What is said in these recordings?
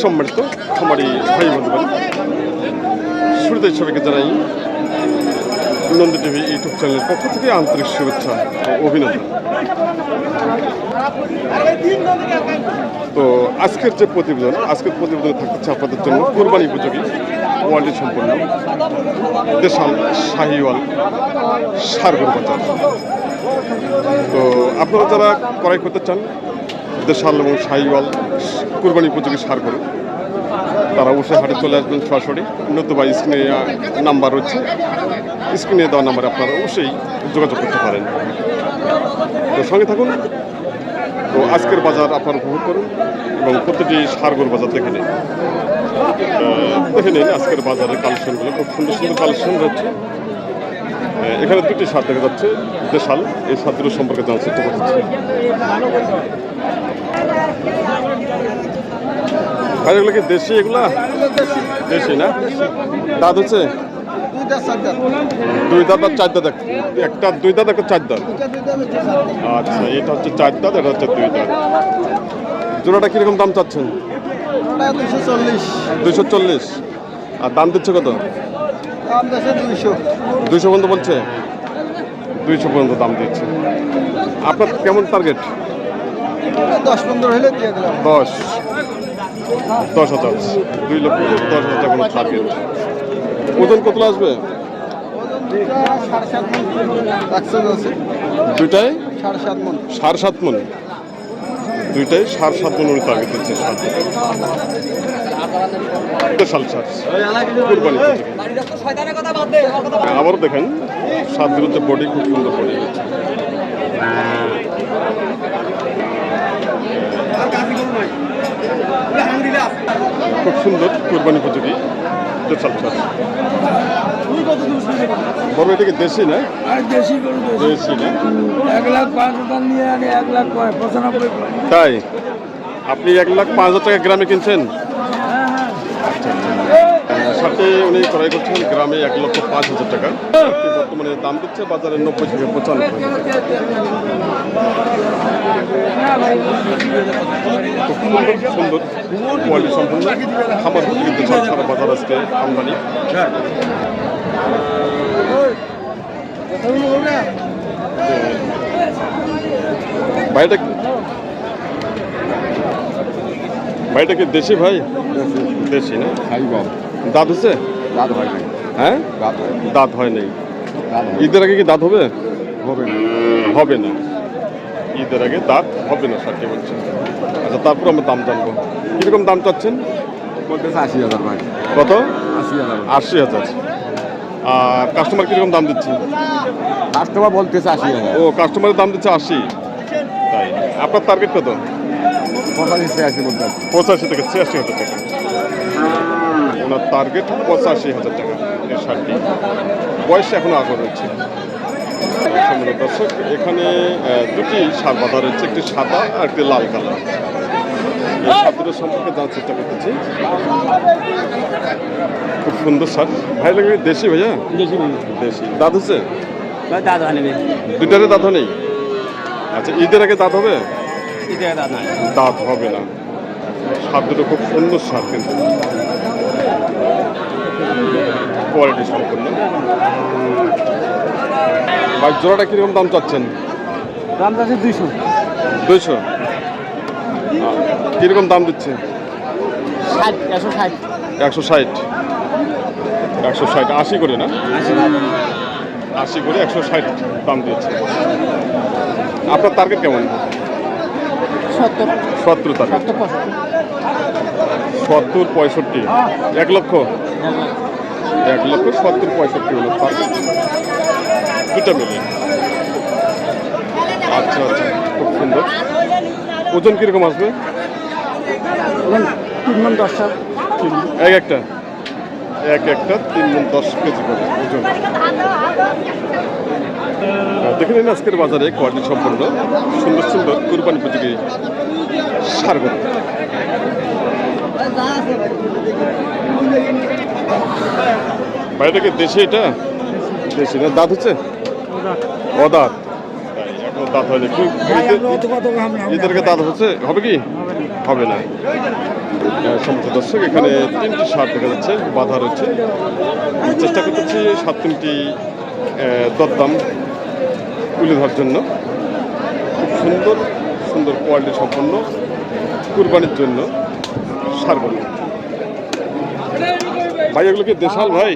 সম্মানিত খামারি ভাই বন্ধুগণ, শুরুতে সবাইকে জানাই নন্দী টিভি ইউটিউব চ্যানেলের পক্ষ থেকে আন্তরিক শুভেচ্ছা ও অভিনন্দন। তো আজকের প্রতিবেদনে থাকছে আপনাদের জন্য কোরবানি উপযোগী কোয়ালিটি সম্পন্ন দেশাল শাহিওয়াল ষাঁড় গরু বাজার। তো আপনারা যারা ক্রয় করতে চান দেশাল এবং শাহিওয়াল কোরবানি উপযোগী ষাঁড় গরু, তারা অবশ্যই হাটে চলে আসবেন সরাসরি, নতুবা স্ক্রিনে নাম্বার রয়েছে, স্ক্রিনে দেওয়া নাম্বারে আপনারা অবশ্যই যোগাযোগ করতে পারেন। তো সঙ্গে থাকুন। তো আজকের বাজার আপনারা উপভোগ করুন এবং প্রতিটি ষাঁড় গরু বাজার দেখে নিন। আজকের বাজারের কালেকশনগুলো খুব সুন্দর সুন্দর কালেকশন রয়েছে। এখানে দুটি ষাঁড় দেখা যাচ্ছে দেশাল, এই ষাঁড়গুলো সম্পর্কে জানার চেষ্টা করতেছি। ভাই এগুলো কি দেশি? এগুলা দেশি না? দাঁত হচ্ছে দুই দাঁত আর চার দাঁত, একটা দুই দাঁত একটা চার দাঁত। আচ্ছা, এটা হচ্ছে চার দাঁত, এটা হচ্ছে দুই দাঁত। জোড়াটা কিরকম দাম চাচ্ছেন? 240। আর দাম দিচ্ছে কত? 200 পর্যন্ত বলছে, 200 পর্যন্ত দাম দিচ্ছে। আপনার কেমন টার্গেট? 10-15 হলে দিয়ে দিলাম। 10,000, 2,10,000 কোনো টার্গেট। ওজন কত আসবে? দুইটাই 7.5 মণ। 7.5 মণ। দুইটাই 7.5 মণ উনি টার্গেট দিচ্ছে। আবারও দেখেন সাতগুলোর যে বডি, খুব সুন্দর বডি হচ্ছে। খুব সুন্দর কোরবানি উপযোগী দেশাল ষাঁড়। বড় এটা কি দেশি না? দেশি গরু, দেশি না? 1,05,000 নিয়ে আগে 1,95,000। তাই আপনি 1,05,000 টাকা গ্রামে কিনছেন? সাথে উনি ক্রয় করছেন গ্রামে 1,05,000 টাকা। বর্তমানে দাম দিচ্ছে বাজারে 90 থেকে 95। খুব সুন্দর কোয়ালিটি সম্পন্ন খাবার কিন্তু সারা বাজার আজকে আমদানি। ভাইটা কি দেশি? ভাই দেশি না? দাঁত হচ্ছে? দাঁত হয় নাই। হ্যাঁ, দাঁত হয় নাই। ঈদের আগে কি দাঁত হবে? হবে না। ঈদের আগে দাঁত হবে না, ষাটটি বলছে। আচ্ছা, তারপর আমরা দাম জানবো। কিরকম দাম চাচ্ছেন? বলতেছে 80,000 ভাই। কত? 80,000। 80,000। আর কাস্টমার কিরকম দাম দিচ্ছে? কাস্টমার বলতেছে 80,000। ও, কাস্টমারের দাম দিচ্ছে 80। তাই আপনার টার্গেট কত? 85-86 বলতে। 85 থেকে 86,000 টাকা। ওনার টার্গেট 85,000 টাকা। এই ষাটটি বয়স এখনো আগর রয়েছে। দর্শক, এখানে দুটি ষাঁড় বাঁধা রয়েছে, একটি সাদা আর একটি লাল কালার। এই ষাঁড় সম্পর্কে জানার চেষ্টা করতেছি। খুব সুন্দর ষাঁড়। ভাই লাগে দেশি? ভাইয়া দেশি। দাঁত হচ্ছে? দুইটারে দাঁত নেই। আচ্ছা, ঈদের আগে দাঁত হবে? দাঁত হবে না। ষাঁড় দুটো খুব সুন্দর ষাঁড়, কিন্তু কোয়ালিটি সম্পন্ন। ভাই জোড়াটা কিরকম দাম চাচ্ছেন? দাম আছে 200। 200। কিরকম দাম দিচ্ছে? 160। 160। 80 করে না? 80 করে 160 দাম দিয়েছে। আপনার টার্গেট কেমন? 70 টার্গেট। 70-65। 1 লক্ষ 70-65 হলো টার্গেট, দুটা মিলে। আচ্ছা, খুব সুন্দর। ওজন কিরকম আসবে? 3 মণ 10। এক একটা 3 মণ 10 কেজি করে ওজন। দেখে নিন আজকের বাজারে কোয়ালিটি সম্পন্ন সুন্দর সুন্দর কোরবানি উপযোগী ষাঁড় গরু। ভাইটাকে দেশি? এটা দেশি না? দাঁত হচ্ছে? দাঁত এখনো দাঁত হয়নি। ঈদের আগে দাঁত হচ্ছে? হবে কি? হবে না। সমস্ত দর্শক এখানে 3টি ষাঁড় দেখা যাচ্ছে, বাধা রয়েছে। আমি চেষ্টা করতেছি 7-3টি দরদাম তুলে ধরার জন্য। খুব সুন্দর সুন্দর কোয়ালিটি সম্পন্ন কুরবানির জন্য ষাঁড়গুলো। ভাই এগুলো কি দেশাল ভাই?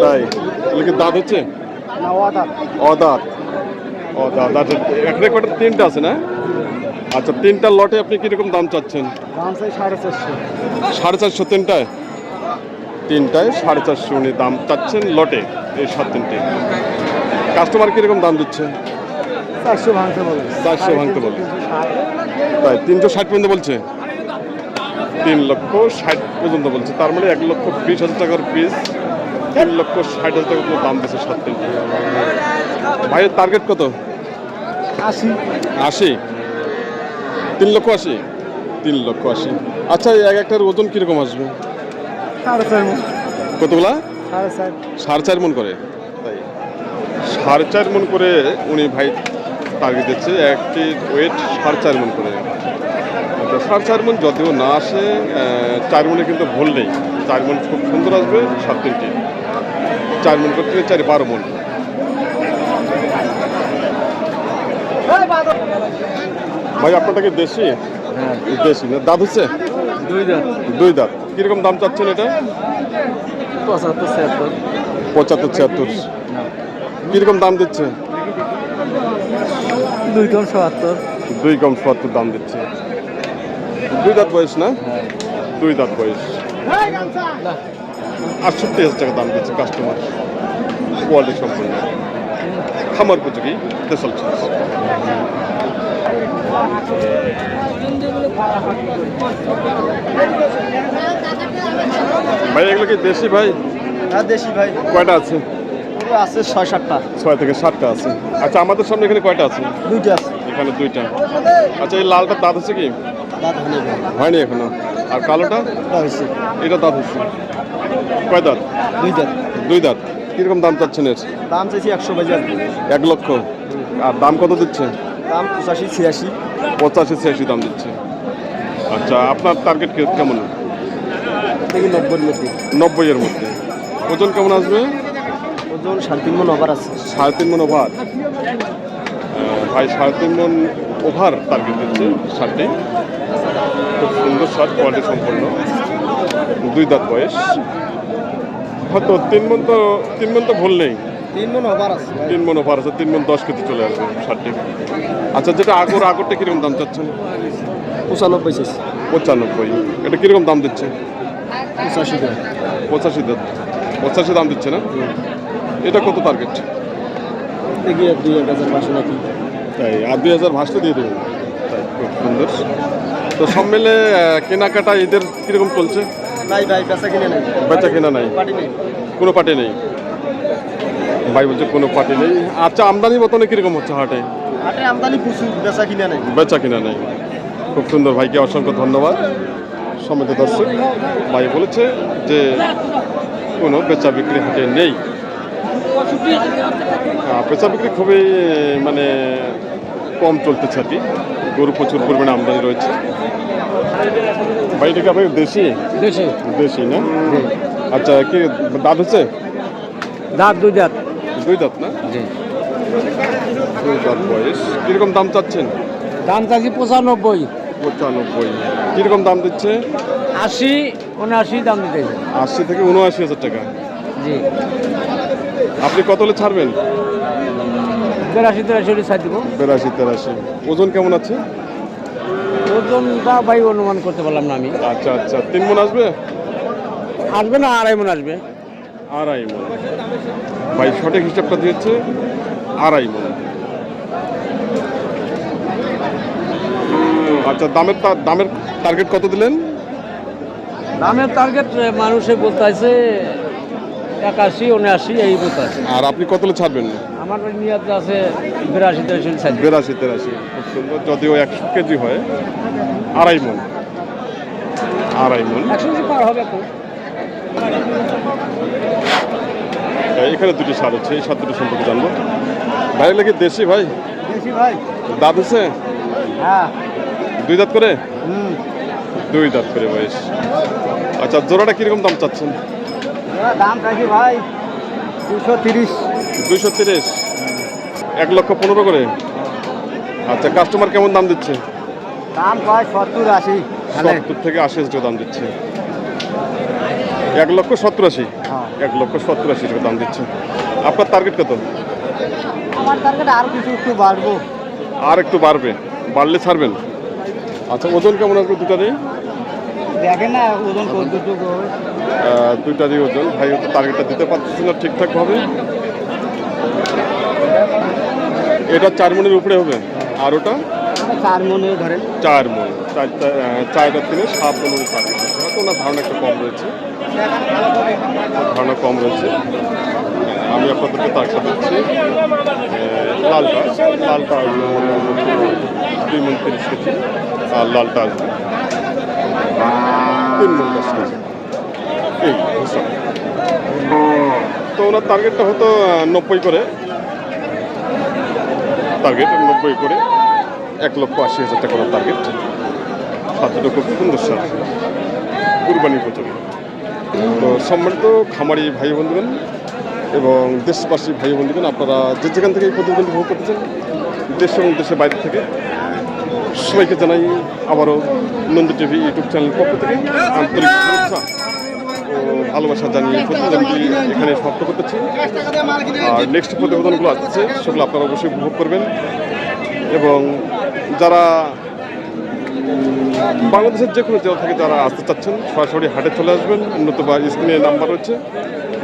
তাই এগুলো কি দাঁত হচ্ছে? অদাঁত। অদাঁত একটা কটা 3টা আছে না? আচ্ছা, 3টা লটে আপনি কিরকম দাম চাচ্ছেন? 450 3টায়? 3টায় 450 উনি দাম চাচ্ছেন লটে, এই 7-3টে। কাস্টমার কিরকম দাম দিচ্ছে? 400 ভাঙতে বলে। 400 ভাঙতে বলে। তাই 360 পর্যন্ত বলছে? 3,60,000 পর্যন্ত বলছে। তার মানে 1,20,000 টাকার পিস, 3,60,000 টাকা পুরো দাম দিচ্ছে 7-3টে। ভাইয়ের টার্গেট কত? 80। 3,80,000? 3,80,000। আচ্ছা, এই একটার ওজন কিরকম আসবে? 4.5 মণ। কতগুলা? 4.5। 4.5 মণ করে? তাই 4.5 মণ করে উনি ভাই টার্গেট দিচ্ছে। একটি ওয়েট 4.5 মণ করে। 4.5 মণ যদিও না আসে, 4 মণে কিন্তু ভুল নেই। 4 মণ খুব সুন্দর আসবে 7-3টে। 4 মণ করতে 4-12 মণ। ভাই আপনারটা কি দেশি? হ্যাঁ, দেশি না? দাঁত হচ্ছে? 2 দাঁত। 2 দাঁত। কিরকম দাম চাচ্ছেন এটা? 75 75-76। কিরকম দাম দিচ্ছে? 2 কম 77। 2 কম 70 দাম দিচ্ছে। 2 দাঁত বয়স না? 2 দাঁত বয়স। 68,000 টাকা দাম দিচ্ছে কাস্টমার। কোয়ালিটি সম্পূর্ণ খামার উপযোগী দেশাল ছাড়। ভাই এগুলো কি দেশি ভাই? হ্যাঁ, দেশি ভাই। কয়টা আছে? পুরো আছে 6-7টা। 6 থেকে 7টা আছে। আচ্ছা, আমাদের সামনে এখানে কয়টা আছে? 2টা আছে। এখানে 2টা। আচ্ছা, এই লালটার দাঁত হচ্ছে কি? দাঁত হয়নি ভাই। হয়নি এখনো। আর কালোটা? হয়েছে। এটা দাঁত হচ্ছে। কয় দাঁত? 2 দাঁত। 2 দাঁত। কিরকম দাম চাচ্ছেন এর? দাম চাইছি 100 বাজার। 1 লক্ষ। আর দাম কত দিচ্ছে? দাম 85-86। 85-86 দাম দিচ্ছে। আচ্ছা, আপনার টার্গেট কেমন? থেকে 90-এর মধ্যে। 90-এর মধ্যে। ওজন কেমন আসবে? ওজন 3.5 মণ ওভার আছে। 3.5 মণ ওভার। ভাই 3.5 মণ ওভার টার্গেট দিচ্ছে ষাঁড়টি। খুব সুন্দর ষাঁড়, কোয়ালিটি সম্পন্ন। 2 দাঁত বয়স। হয়তো 3 মণ তো ভুল নেই। 3 মণ ওভার আছে। 3 মণ ওভার আছে। 3 মণ 10 কেজি চলে আসবে ষাঁড়টি। আচ্ছা, যেটা আগরটা কিরকম দাম চাচ্ছেন? 95 চাইছি। 95। এটা কিরকম দাম দিচ্ছে? 85 টাকা। 85 দাম। 85 দাম দিচ্ছে না? এটা কত টার্গেট? থেকে 2,000 ভাষা নাকি? তাই আর 2,000 ভাসতে দিয়ে দেবেন? তাই, খুব সুন্দর। তো সব মিলে কেনাকাটা ঈদের কিরকম চলছে? নাই ভাই, বেচা কিনে নাই। বেচা কেনা নাই? পার্টি নেই। কোনো পার্টি নেই? ভাই বলছে কোনো পার্টি নেই। আচ্ছা, আমদানি মতনে কিরকম হচ্ছে হাটে? হাটে আমদানি প্রচুর, বেচা কিনে নাই। বেচা কিনা নেই। খুব সুন্দর, ভাইকে অসংখ্য ধন্যবাদ। সম্মানিত দর্শক, ভাই বলেছে যে কোনো বেচা বিক্রি হাটে নেই। বেচা বিক্রি খুবই মানে কম চলতেছে আর কি। গরু প্রচুর পরিমাণে আমদানি রয়েছে। ভাই এটা কি আপনার দেশি? দেশি। দেশি না? আচ্ছা, কি দাঁত হচ্ছে? দাঁত 2 দাঁত। 2 দাঁত না? জি। 2 দাঁত বয়স। কিরকম দাম চাচ্ছেন? দাম চাইছি 95। 95। কিরকম দাম দিচ্ছে? 80-79 দাম দিতে। 80 থেকে 79,000 টাকা। জি। আপনি কত হলে ছাড়বেন? 82-83 ছাড় দিব। 82-83। ওজন কেমন আছে? ওজনটা ভাই অনুমান করতে পারলাম না আমি। আচ্ছা আচ্ছা, 3 মণ আসবে? আসবে না, 2.5 মণ আসবে। 2.5 মণ। ভাই সঠিক হিসাবটা দিয়েছে 2.5 মণ। আচ্ছা, দামের টার্গেট কত দিলেন? দামের টার্গেট মানুষে বলতে আছে 81-79 এই বলতে আছে। আর আপনি কত হলে ছাড়বেন? আমার নিয়ত আছে 82-83 ছাড় দিব। 82-83। খুব সুন্দর। যদিও 100 কেজি হয়, 2.5 মণ। 2.5 মণ। 100 কেজি পার হবে তো। এখানে 2টি ষাঁড় হচ্ছে, এই ষাঁড় দুটো সম্পর্কে জানবো। ভাই এগুলো কি দেশি ভাই? দেশি ভাই। দাঁত হচ্ছে? হ্যাঁ। 2 দাঁত করে? 2 দাঁত করে বয়স। আচ্ছা, জোড়াটা কিরকম দাম চাচ্ছেন? দাম চাইছি ভাই 230। 230, 1,15,000 করে। আচ্ছা, কাস্টমার কেমন দাম দিচ্ছে? দাম কয় 70-80। 70 থেকে 80 টাকা দাম দিচ্ছে। 1,70,80। হ্যাঁ। 1,70,80 টাকা দাম দিচ্ছে। আপনার টার্গেট কত? আমার টার্গেট আরো কিছু একটু বাড়বো। আর একটু বাড়বে, বাড়লে ছাড়বেন। আচ্ছা, ওজন কেমন আসবে দুটারই? দেখেন না ওজন কতটুকু হবে। দুইটারই ওজন। ভাই তো টার্গেটটা দিতে পারতেছি না ঠিকঠাকভাবে। এটা 4 মণের উপরে হবে, আর ওটা 4 মনে ধরেন। 4 মণ। 4টা থেকে 7 মণের টার্গেট আছে। হয়তো ওনার ধারণা একটু কম রয়েছে, ধারণা কম রয়েছে। আমি আপনাদেরকে টার্গেটটা দিচ্ছি। লালটা আসবে 2 মণ 30 কেজি, আর লালটা আসবে 3 মণ 10 কেজি। এই বুঝলাম। তো ওনার টার্গেটটা হতো 90 করে, টার্গেট 90 করে, 1,80,000 টাকা করার টার্গেট। খাদ্যটা খুব সুন্দর স্বাদ, কুরবানি উপযোগী। তো সম্মানিত খামারি ভাই বন্ধুগণ এবং দেশবাসী ভাই বন্ধুগণ, আপনারা যে যেখান থেকে এই প্রতিবেদনটি উপভোগ করতেছেন, দেশ এবং দেশের বাইরে থেকে, সবাইকে জানাই আবারও নন্দ টিভি ইউটিউব চ্যানেল পক্ষ থেকে আন্তরিক শুভেচ্ছা ও ভালোবাসা জানিয়ে প্রতিবেদনটি এখানে সমাপ্ত করতেছি। আর নেক্সট প্রতিবেদনগুলো আসছে, সেগুলো আপনারা অবশ্যই উপভোগ করবেন। এবং যারা বাংলাদেশের যে কোনো জেলা থেকে যারা আসতে চাচ্ছেন, সরাসরি হাটে চলে আসবেন, নতুবা স্ক্রিনে নাম্বার রয়েছে,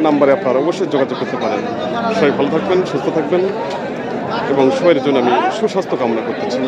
নাম্বারে আপনারা অবশ্যই যোগাযোগ করতে পারেন। সবাই ভালো থাকবেন, সুস্থ থাকবেন এবং সবার জন্য আমি সুস্বাস্থ্য কামনা করতেছি।